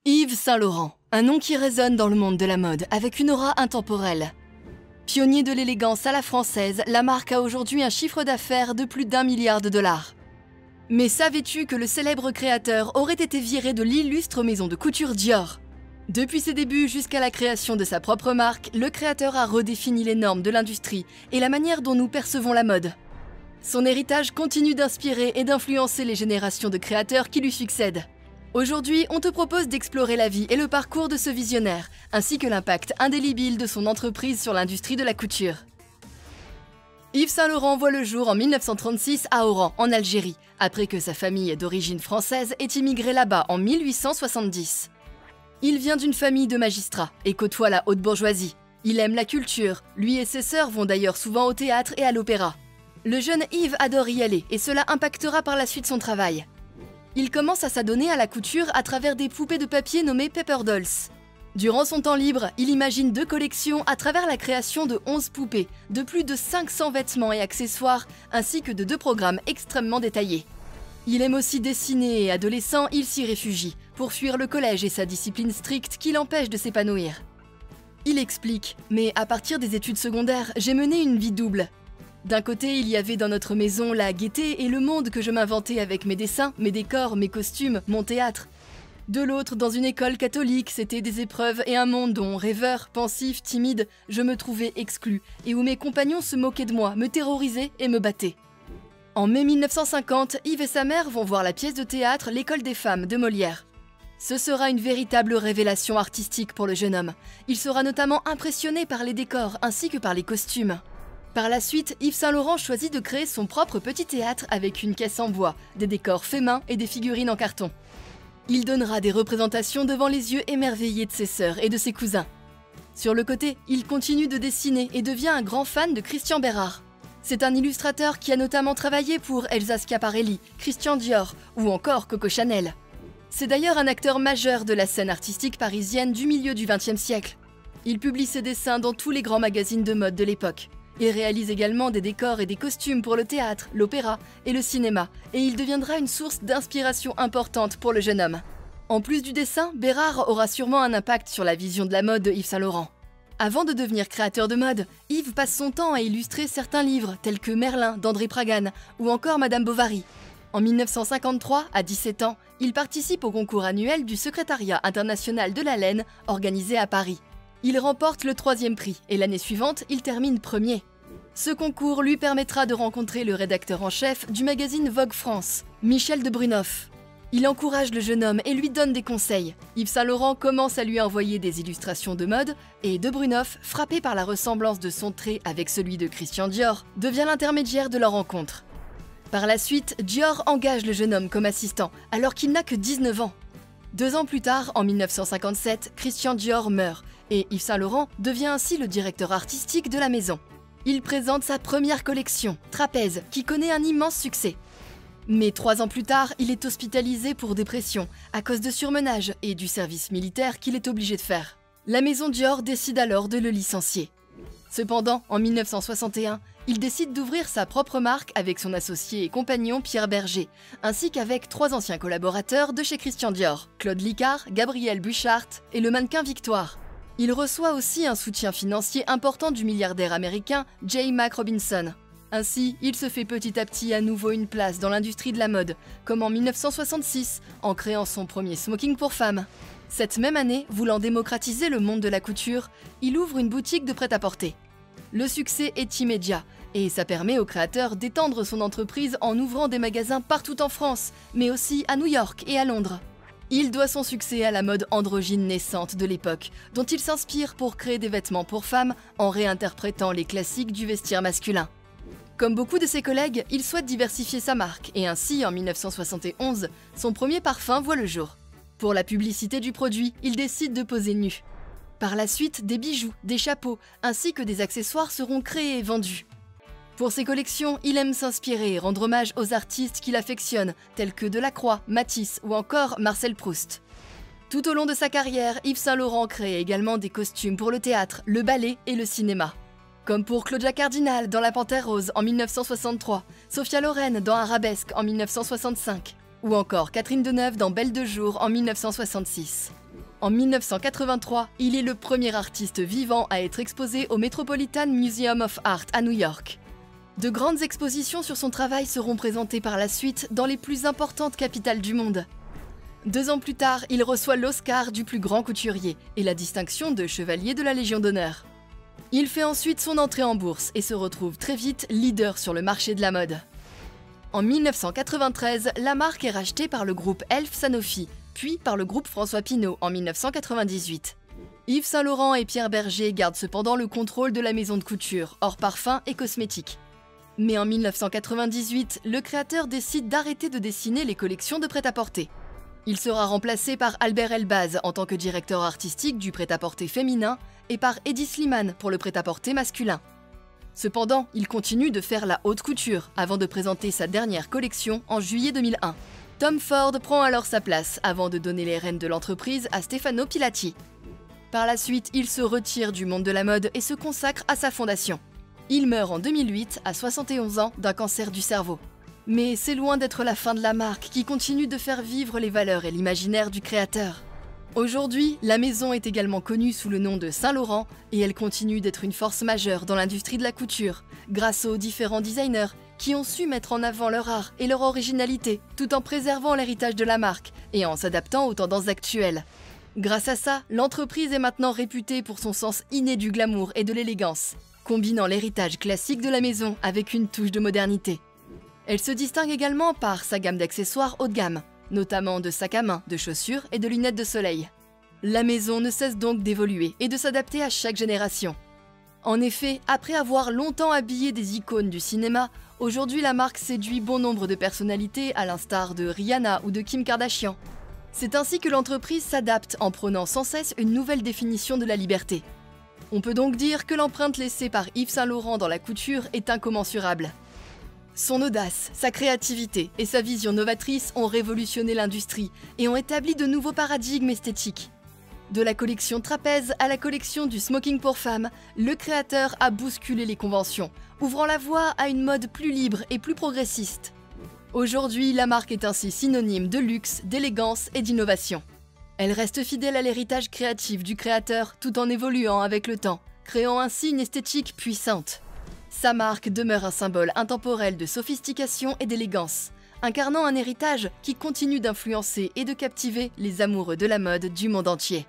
Yves Saint Laurent, un nom qui résonne dans le monde de la mode avec une aura intemporelle. Pionnier de l'élégance à la française, la marque a aujourd'hui un chiffre d'affaires de plus d'1 milliard de dollars. Mais savais-tu que le célèbre créateur aurait été viré de l'illustre maison de couture Dior? Depuis ses débuts jusqu'à la création de sa propre marque, le créateur a redéfini les normes de l'industrie et la manière dont nous percevons la mode. Son héritage continue d'inspirer et d'influencer les générations de créateurs qui lui succèdent. Aujourd'hui, on te propose d'explorer la vie et le parcours de ce visionnaire, ainsi que l'impact indélébile de son entreprise sur l'industrie de la couture. Yves Saint Laurent voit le jour en 1936 à Oran, en Algérie, après que sa famille d'origine française ait immigré là-bas en 1870. Il vient d'une famille de magistrats et côtoie la haute bourgeoisie. Il aime la culture, lui et ses sœurs vont d'ailleurs souvent au théâtre et à l'opéra. Le jeune Yves adore y aller et cela impactera par la suite son travail. Il commence à s'adonner à la couture à travers des poupées de papier nommées Paper Dolls. Durant son temps libre, il imagine 2 collections à travers la création de 11 poupées, de plus de 500 vêtements et accessoires, ainsi que de 2 programmes extrêmement détaillés. Il aime aussi dessiner et adolescent, il s'y réfugie, pour fuir le collège et sa discipline stricte qui l'empêche de s'épanouir. Il explique « Mais à partir des études secondaires, j'ai mené une vie double. D'un côté, il y avait dans notre maison la gaieté et le monde que je m'inventais avec mes dessins, mes décors, mes costumes, mon théâtre. De l'autre, dans une école catholique, c'était des épreuves et un monde dont, rêveur, pensif, timide, je me trouvais exclu et où mes compagnons se moquaient de moi, me terrorisaient et me battaient. » En mai 1950, Yves et sa mère vont voir la pièce de théâtre L'École des femmes de Molière. Ce sera une véritable révélation artistique pour le jeune homme. Il sera notamment impressionné par les décors ainsi que par les costumes. Par la suite, Yves Saint Laurent choisit de créer son propre petit théâtre avec une caisse en bois, des décors faits main et des figurines en carton. Il donnera des représentations devant les yeux émerveillés de ses sœurs et de ses cousins. Sur le côté, il continue de dessiner et devient un grand fan de Christian Bérard. C'est un illustrateur qui a notamment travaillé pour Elsa Schiaparelli, Christian Dior ou encore Coco Chanel. C'est d'ailleurs un acteur majeur de la scène artistique parisienne du milieu du XXe siècle. Il publie ses dessins dans tous les grands magazines de mode de l'époque. Il réalise également des décors et des costumes pour le théâtre, l'opéra et le cinéma, et il deviendra une source d'inspiration importante pour le jeune homme. En plus du dessin, Bérard aura sûrement un impact sur la vision de la mode de Yves Saint Laurent. Avant de devenir créateur de mode, Yves passe son temps à illustrer certains livres tels que Merlin d'André Pragan ou encore Madame Bovary. En 1953, à 17 ans, il participe au concours annuel du Secrétariat international de la laine organisé à Paris. Il remporte le 3e prix et l'année suivante, il termine premier. Ce concours lui permettra de rencontrer le rédacteur en chef du magazine Vogue France, Michel de Brunoff. Il encourage le jeune homme et lui donne des conseils. Yves Saint Laurent commence à lui envoyer des illustrations de mode et de Brunoff, frappé par la ressemblance de son trait avec celui de Christian Dior, devient l'intermédiaire de leur rencontre. Par la suite, Dior engage le jeune homme comme assistant alors qu'il n'a que 19 ans. 2 ans plus tard, en 1957, Christian Dior meurt et Yves Saint Laurent devient ainsi le directeur artistique de la maison. Il présente sa première collection, Trapèze, qui connaît un immense succès. Mais 3 ans plus tard, il est hospitalisé pour dépression à cause de surmenage et du service militaire qu'il est obligé de faire. La maison Dior décide alors de le licencier. Cependant, en 1961, il décide d'ouvrir sa propre marque avec son associé et compagnon Pierre Berger, ainsi qu'avec 3 anciens collaborateurs de chez Christian Dior, Claude Licard, Gabriel Buchart et le mannequin Victoire. Il reçoit aussi un soutien financier important du milliardaire américain J. Mac Robinson. Ainsi, il se fait petit à petit à nouveau une place dans l'industrie de la mode, comme en 1966, en créant son premier smoking pour femmes. Cette même année, voulant démocratiser le monde de la couture, il ouvre une boutique de prêt-à-porter. Le succès est immédiat, et ça permet au créateur d'étendre son entreprise en ouvrant des magasins partout en France, mais aussi à New York et à Londres. Il doit son succès à la mode androgyne naissante de l'époque, dont il s'inspire pour créer des vêtements pour femmes en réinterprétant les classiques du vestiaire masculin. Comme beaucoup de ses collègues, il souhaite diversifier sa marque et ainsi, en 1971, son premier parfum voit le jour. Pour la publicité du produit, il décide de poser nu. Par la suite, des bijoux, des chapeaux, ainsi que des accessoires seront créés et vendus. Pour ses collections, il aime s'inspirer et rendre hommage aux artistes qu'il affectionne, tels que Delacroix, Matisse ou encore Marcel Proust. Tout au long de sa carrière, Yves Saint Laurent crée également des costumes pour le théâtre, le ballet et le cinéma. Comme pour Claudia Cardinal dans La Panthère Rose en 1963, Sophia Loren dans Arabesque en 1965, ou encore Catherine Deneuve dans Belle de jour en 1966. En 1983, il est le premier artiste vivant à être exposé au Metropolitan Museum of Art à New York. De grandes expositions sur son travail seront présentées par la suite dans les plus importantes capitales du monde. 2 ans plus tard, il reçoit l'Oscar du plus grand couturier et la distinction de chevalier de la Légion d'honneur. Il fait ensuite son entrée en bourse et se retrouve très vite leader sur le marché de la mode. En 1993, la marque est rachetée par le groupe Elf Sanofi, puis par le groupe François Pinault en 1998. Yves Saint Laurent et Pierre Berger gardent cependant le contrôle de la maison de couture, hors parfum et cosmétiques. Mais en 1998, le créateur décide d'arrêter de dessiner les collections de prêt-à-porter. Il sera remplacé par Albert Elbaz en tant que directeur artistique du prêt-à-porter féminin et par Hedi Slimane pour le prêt-à-porter masculin. Cependant, il continue de faire la haute couture avant de présenter sa dernière collection en juillet 2001. Tom Ford prend alors sa place avant de donner les rênes de l'entreprise à Stefano Pilati. Par la suite, il se retire du monde de la mode et se consacre à sa fondation. Il meurt en 2008 à 71 ans d'un cancer du cerveau. Mais c'est loin d'être la fin de la marque qui continue de faire vivre les valeurs et l'imaginaire du créateur. Aujourd'hui, la maison est également connue sous le nom de Saint Laurent et elle continue d'être une force majeure dans l'industrie de la couture, grâce aux différents designers qui ont su mettre en avant leur art et leur originalité, tout en préservant l'héritage de la marque et en s'adaptant aux tendances actuelles. Grâce à ça, l'entreprise est maintenant réputée pour son sens inné du glamour et de l'élégance, combinant l'héritage classique de la maison avec une touche de modernité. Elle se distingue également par sa gamme d'accessoires haut de gamme, notamment de sacs à main, de chaussures et de lunettes de soleil. La maison ne cesse donc d'évoluer et de s'adapter à chaque génération. En effet, après avoir longtemps habillé des icônes du cinéma, aujourd'hui la marque séduit bon nombre de personnalités à l'instar de Rihanna ou de Kim Kardashian. C'est ainsi que l'entreprise s'adapte en prônant sans cesse une nouvelle définition de la liberté. On peut donc dire que l'empreinte laissée par Yves Saint Laurent dans la couture est incommensurable. Son audace, sa créativité et sa vision novatrice ont révolutionné l'industrie et ont établi de nouveaux paradigmes esthétiques. De la collection trapèze à la collection du smoking pour femmes, le créateur a bousculé les conventions, ouvrant la voie à une mode plus libre et plus progressiste. Aujourd'hui, la marque est ainsi synonyme de luxe, d'élégance et d'innovation. Elle reste fidèle à l'héritage créatif du créateur tout en évoluant avec le temps, créant ainsi une esthétique puissante. Sa marque demeure un symbole intemporel de sophistication et d'élégance, incarnant un héritage qui continue d'influencer et de captiver les amoureux de la mode du monde entier.